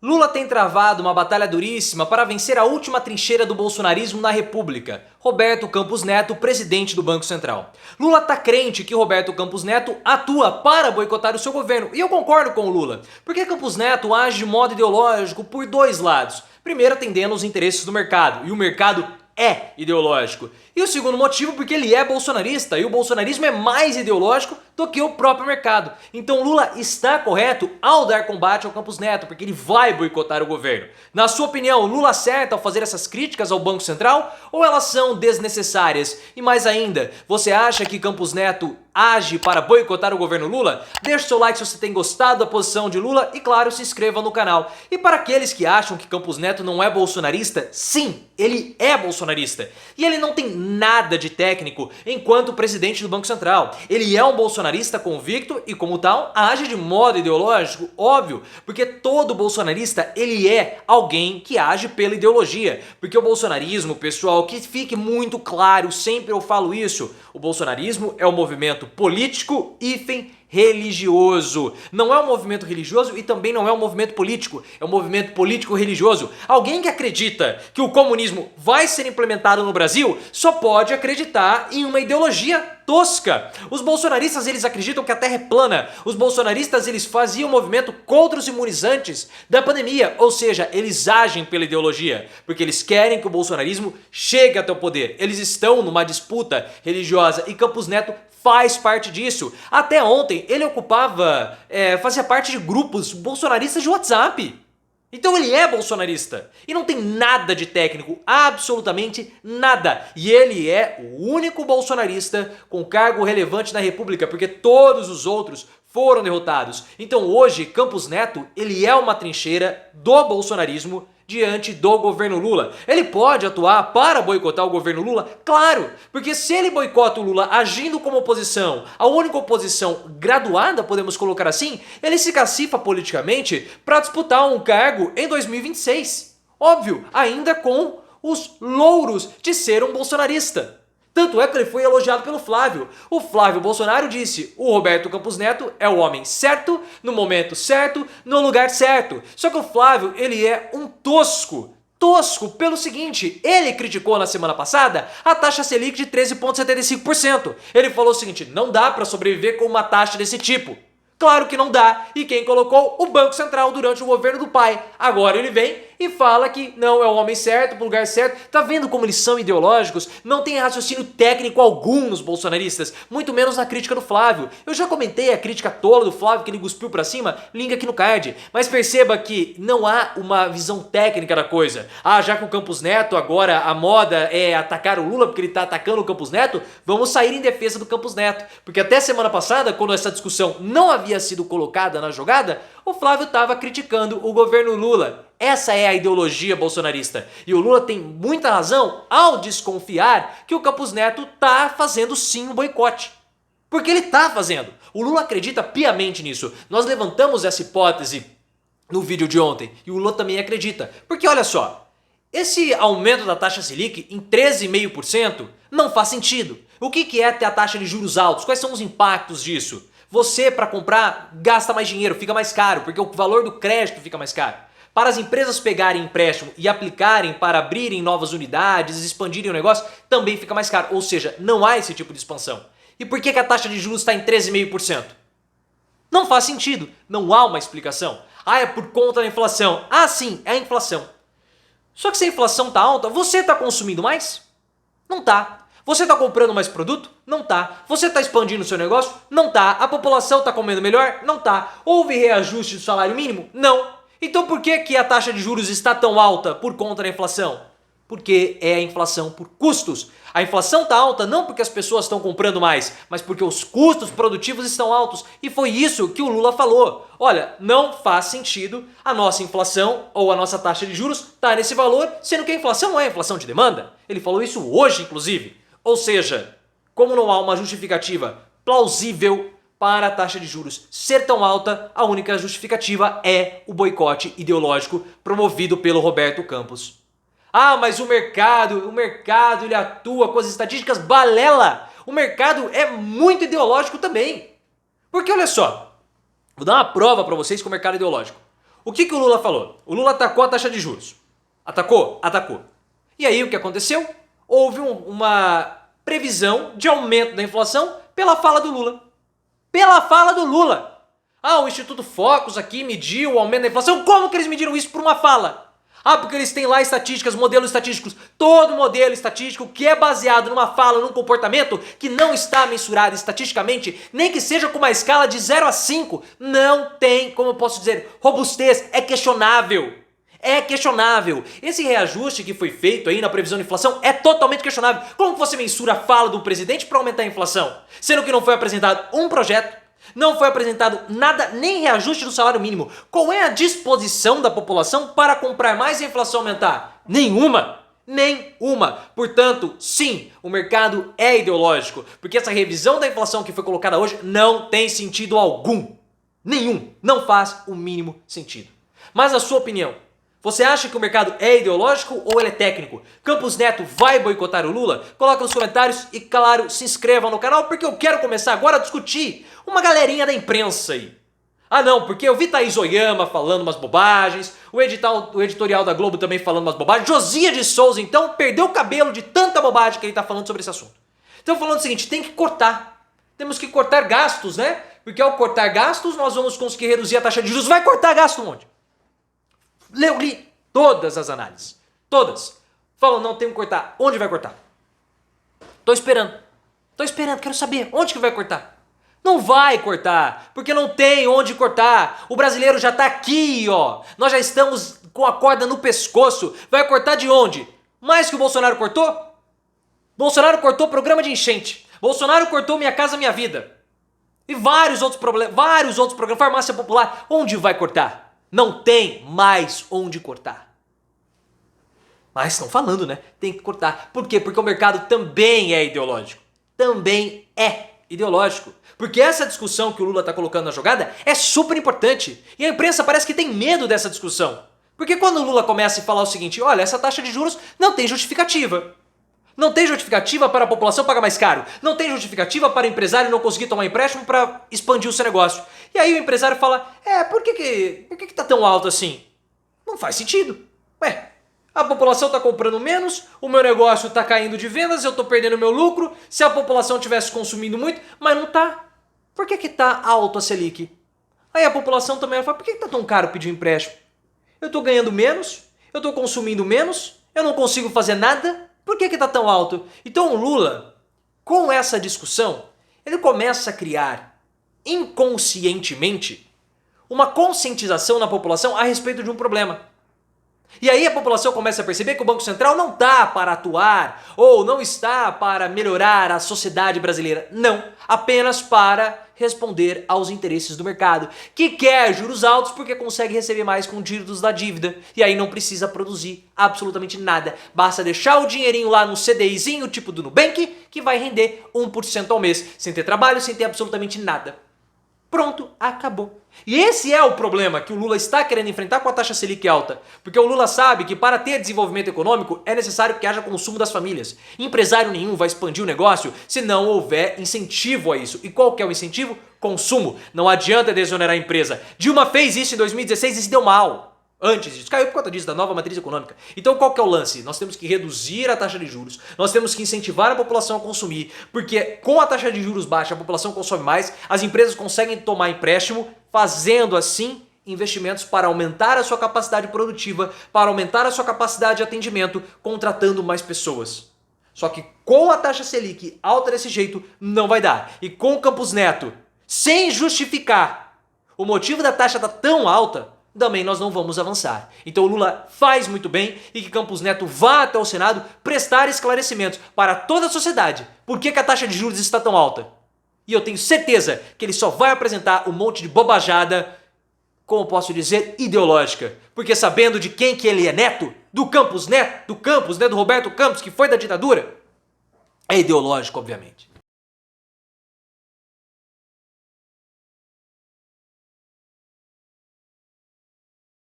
Lula tem travado uma batalha duríssima para vencer a última trincheira do bolsonarismo na República. Roberto Campos Neto, presidente do Banco Central. Lula tá crente que Roberto Campos Neto atua para boicotar o seu governo. E eu concordo com o Lula, porque Campos Neto age de modo ideológico por dois lados. Primeiro, atendendo aos interesses do mercado, e o mercado é ideológico. E o segundo motivo, porque ele é bolsonarista, e o bolsonarismo é mais ideológico do que o próprio mercado. Então Lula está correto ao dar combate ao Campos Neto, porque ele vai boicotar o governo. Na sua opinião, Lula acerta ao fazer essas críticas ao Banco Central, ou elas são desnecessárias? E mais ainda, você acha que Campos Neto age para boicotar o governo Lula? Deixe seu like se você tem gostado da posição de Lula e, claro, se inscreva no canal. E para aqueles que acham que Campos Neto não é bolsonarista, sim, ele é bolsonarista. E ele não tem nada de técnico enquanto presidente do Banco Central. Ele é um bolsonarista convicto e, como tal, age de modo ideológico, óbvio, porque todo bolsonarista, ele é alguém que age pela ideologia. Porque o bolsonarismo, pessoal, que fique muito claro, sempre eu falo isso, o bolsonarismo é um movimento político hífen religioso. Não é um movimento religioso e também não é um movimento político. É um movimento político-religioso. Alguém que acredita que o comunismo vai ser implementado no Brasil só pode acreditar em uma ideologia tosca. Os bolsonaristas, eles acreditam que a Terra é plana. Os bolsonaristas, eles faziam movimento contra os imunizantes da pandemia. Ou seja, eles agem pela ideologia, porque eles querem que o bolsonarismo chegue até o poder. Eles estão numa disputa religiosa e Campos Neto faz parte disso. Até ontem ele fazia parte de grupos bolsonaristas de WhatsApp. Então ele é bolsonarista e não tem nada de técnico, absolutamente nada. E ele é o único bolsonarista com cargo relevante na República, porque todos os outros foram derrotados. Então hoje Campos Neto, ele é uma trincheira do bolsonarismo diante do governo Lula. Ele pode atuar para boicotar o governo Lula? Claro, porque se ele boicota o Lula agindo como oposição, a única oposição graduada, podemos colocar assim, ele se cacifa politicamente para disputar um cargo em 2026. Óbvio, ainda com os louros de ser um bolsonarista. Tanto é que ele foi elogiado pelo Flávio. O Flávio Bolsonaro disse: o Roberto Campos Neto é o homem certo, no momento certo, no lugar certo. Só que o Flávio, ele é um tosco. Tosco pelo seguinte, ele criticou na semana passada a taxa Selic de 13,75%. Ele falou o seguinte: não dá para sobreviver com uma taxa desse tipo. Claro que não dá. E quem colocou? O Banco Central durante o governo do pai. Agora ele vem e fala que não é o homem certo, pro lugar certo. Tá vendo como eles são ideológicos? Não tem raciocínio técnico algum nos bolsonaristas, muito menos na crítica do Flávio. Eu já comentei a crítica tola do Flávio que ele cuspiu pra cima, link aqui no card. Mas perceba que não há uma visão técnica da coisa. Ah, já que o Campos Neto agora a moda é atacar o Lula porque ele tá atacando o Campos Neto, vamos sair em defesa do Campos Neto. Porque até semana passada, quando essa discussão não havia sido colocada na jogada, o Flávio estava criticando o governo Lula. Essa é a ideologia bolsonarista. E o Lula tem muita razão ao desconfiar que o Campos Neto tá fazendo sim um boicote. Porque ele tá fazendo. O Lula acredita piamente nisso. Nós levantamos essa hipótese no vídeo de ontem e o Lula também acredita. Porque olha só, esse aumento da taxa Selic em 13,5% não faz sentido. O que é ter a taxa de juros altos? Quais são os impactos disso? Você, para comprar, gasta mais dinheiro, fica mais caro, porque o valor do crédito fica mais caro. Para as empresas pegarem empréstimo e aplicarem para abrirem novas unidades, expandirem o negócio, também fica mais caro. Ou seja, não há esse tipo de expansão. E por que a taxa de juros está em 13,5%? Não faz sentido, não há uma explicação. Ah, é por conta da inflação. Ah, sim, é a inflação. Só que se a inflação está alta, você está consumindo mais? Não está. Você está comprando mais produto? Não tá. Você está expandindo o seu negócio? Não tá. A população está comendo melhor? Não tá. Houve reajuste do salário mínimo? Não. Então por que a taxa de juros está tão alta por conta da inflação? Porque é a inflação por custos. A inflação está alta não porque as pessoas estão comprando mais, mas porque os custos produtivos estão altos. E foi isso que o Lula falou. Olha, não faz sentido a nossa inflação ou a nossa taxa de juros estar nesse valor, sendo que a inflação não é a inflação de demanda. Ele falou isso hoje, inclusive. Ou seja, como não há uma justificativa plausível para a taxa de juros ser tão alta, a única justificativa é o boicote ideológico promovido pelo Roberto Campos. Ah, mas o mercado ele atua com as estatísticas balela. O mercado é muito ideológico também. Porque olha só, vou dar uma prova para vocês com o mercado ideológico. O que o Lula falou? O Lula atacou a taxa de juros. Atacou? Atacou. E aí o que aconteceu? Houve uma previsão de aumento da inflação pela fala do Lula. Pela fala do Lula. Ah, o Instituto Focus aqui mediu o aumento da inflação. Como que eles mediram isso por uma fala? Ah, porque eles têm lá estatísticas, modelos estatísticos. Todo modelo estatístico que é baseado numa fala, num comportamento que não está mensurado estatisticamente, nem que seja com uma escala de 0 a 5, não tem, como eu posso dizer, robustez, é questionável. É questionável. Esse reajuste que foi feito aí na previsão de inflação é totalmente questionável. Como você mensura a fala do presidente para aumentar a inflação? Sendo que não foi apresentado um projeto, não foi apresentado nada, nem reajuste do salário mínimo. Qual é a disposição da população para comprar mais e a inflação aumentar? Nenhuma. Nenhuma. Portanto, sim, o mercado é ideológico, porque essa revisão da inflação que foi colocada hoje não tem sentido algum. Nenhum. Não faz o mínimo sentido. Mas a sua opinião? Você acha que o mercado é ideológico ou ele é técnico? Campos Neto vai boicotar o Lula? Coloca nos comentários e, claro, se inscrevam no canal porque eu quero começar agora a discutir uma galerinha da imprensa aí. Ah não, porque eu vi Thaís Oyama falando umas bobagens, o editorial da Globo também falando umas bobagens, Josias de Souza então perdeu o cabelo de tanta bobagem que ele tá falando sobre esse assunto. Então falando o seguinte, tem que cortar. Temos que cortar gastos, né? Porque ao cortar gastos nós vamos conseguir reduzir a taxa de juros. Vai cortar gasto onde? Li todas as análises. Todas. Falam, não, tem que cortar. Onde vai cortar? Tô esperando, quero saber. Onde que vai cortar? Não vai cortar, porque não tem onde cortar. O brasileiro já tá aqui, ó. Nós já estamos com a corda no pescoço. Vai cortar de onde? Mais que o Bolsonaro cortou? Bolsonaro cortou programa de enchente. Bolsonaro cortou Minha Casa Minha Vida. E vários outros programas, farmácia popular. Onde vai cortar? Não tem mais onde cortar. Mas estão falando, né? Tem que cortar. Por quê? Porque o mercado também é ideológico. Também é ideológico. Porque essa discussão que o Lula está colocando na jogada é super importante. E a imprensa parece que tem medo dessa discussão. Porque quando o Lula começa a falar o seguinte, olha, essa taxa de juros não tem justificativa. Não tem justificativa para a população pagar mais caro. Não tem justificativa para o empresário não conseguir tomar empréstimo para expandir o seu negócio. E aí o empresário fala, por que tá tão alto assim? Não faz sentido. Ué, a população está comprando menos, o meu negócio está caindo de vendas, eu estou perdendo meu lucro. Se a população tivesse consumindo muito, mas não está. Por que tá alto a Selic? Aí a população também fala, por que tá tão caro pedir um empréstimo? Eu estou ganhando menos, eu estou consumindo menos, eu não consigo fazer nada. Por que tá tão alto? Então o Lula, com essa discussão, ele começa a criar inconscientemente uma conscientização na população a respeito de um problema. E aí a população começa a perceber que o Banco Central não está para atuar ou não está para melhorar a sociedade brasileira. Não, apenas para responder aos interesses do mercado, que quer juros altos porque consegue receber mais com dívidas da dívida e aí não precisa produzir absolutamente nada. Basta deixar o dinheirinho lá no CDIzinho tipo do Nubank que vai render 1% ao mês, sem ter trabalho, sem ter absolutamente nada. Pronto, acabou. E esse é o problema que o Lula está querendo enfrentar com a taxa Selic alta. Porque o Lula sabe que para ter desenvolvimento econômico é necessário que haja consumo das famílias. Empresário nenhum vai expandir o negócio se não houver incentivo a isso. E qual que é o incentivo? Consumo. Não adianta desonerar a empresa. Dilma fez isso em 2016 e se deu mal. Antes disso, caiu por conta disso, da nova matriz econômica. Então qual que é o lance? Nós temos que reduzir a taxa de juros, nós temos que incentivar a população a consumir, porque com a taxa de juros baixa a população consome mais, as empresas conseguem tomar empréstimo, fazendo assim investimentos para aumentar a sua capacidade produtiva, para aumentar a sua capacidade de atendimento, contratando mais pessoas. Só que com a taxa Selic alta desse jeito, não vai dar. E com o Campos Neto, sem justificar o motivo da taxa estar tão alta, também nós não vamos avançar. Então o Lula faz muito bem e que Campos Neto vá até o Senado prestar esclarecimentos para toda a sociedade. Por que a taxa de juros está tão alta? E eu tenho certeza que ele só vai apresentar um monte de bobajada, como posso dizer, ideológica. Porque sabendo de quem que ele é neto, do Campos, né, do Roberto Campos, que foi da ditadura, é ideológico, obviamente.